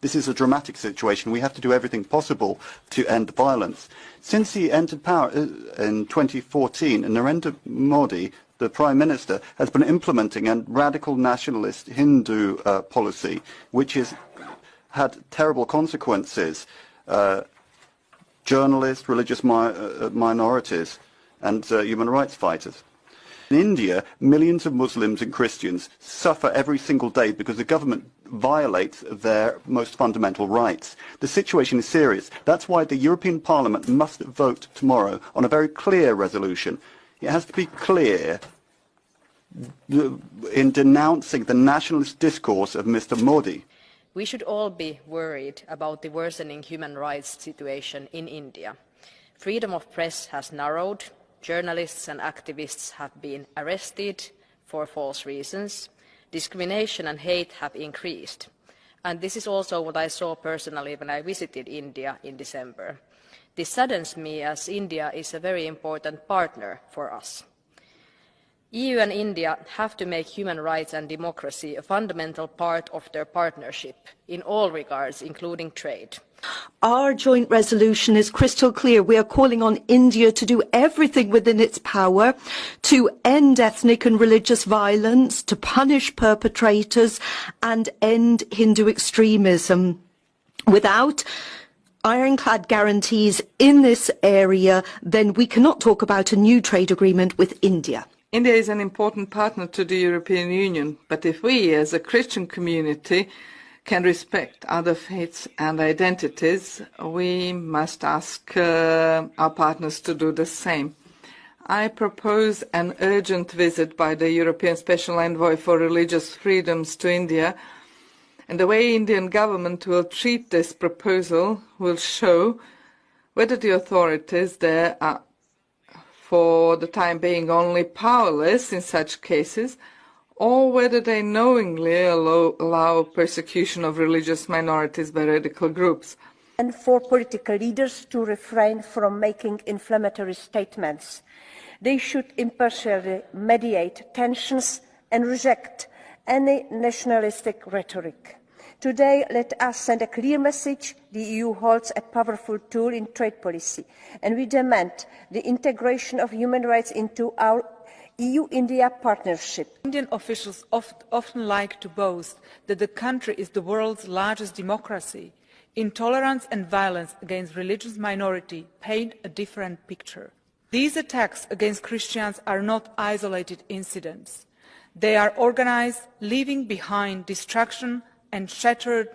This is a dramatic situation. We have to do everything possible to end the violence. Since he entered power in 2014, Narendra Modi, the Prime Minister, has been implementing a radical nationalist Hindu policy, which has had terrible consequences. Journalists, religious minorities, and human rights fighters. In India, millions of Muslims and Christians suffer every single day because the government violates their most fundamental rights. The situation is serious. That's why the European Parliament must vote tomorrow on a very clear resolution. It has to be clear in denouncing the nationalist discourse of Mr. Modi. We should all be worried about the worsening human rights situation in India. Freedom of press has narrowed, journalists and activists have been arrested for false reasons, discrimination and hate have increased. And this is also what I saw personally when I visited India in December. This saddens me as India is a very important partner for us. EU and India have to make human rights and democracy a fundamental part of their partnership in all regards, including trade. Our joint resolution is crystal clear. We are calling on India to do everything within its power to end ethnic and religious violence, to punish perpetrators and end Hindu extremism. Without ironclad guarantees in this area, then we cannot talk about a new trade agreement with India. India is an important partner to the European Union, but if we as a Christian community can respect other faiths and identities, we must ask our partners to do the same. I propose an urgent visit by the European Special Envoy for Religious Freedoms to India, and the way Indian government will treat this proposal will show whether the authorities there are for the time being only powerless in such cases, or whether they knowingly allow persecution of religious minorities by radical groups. And for political leaders to refrain from making inflammatory statements. They should impartially mediate tensions and reject any nationalistic rhetoric. Today, let us send a clear message. The EU holds a powerful tool in trade policy, and we demand the integration of human rights into our EU-India partnership. Indian officials often like to boast that the country is the world's largest democracy. Intolerance and violence against religious minorities paint a different picture. These attacks against Christians are not isolated incidents. They are organized, leaving behind destruction and shattered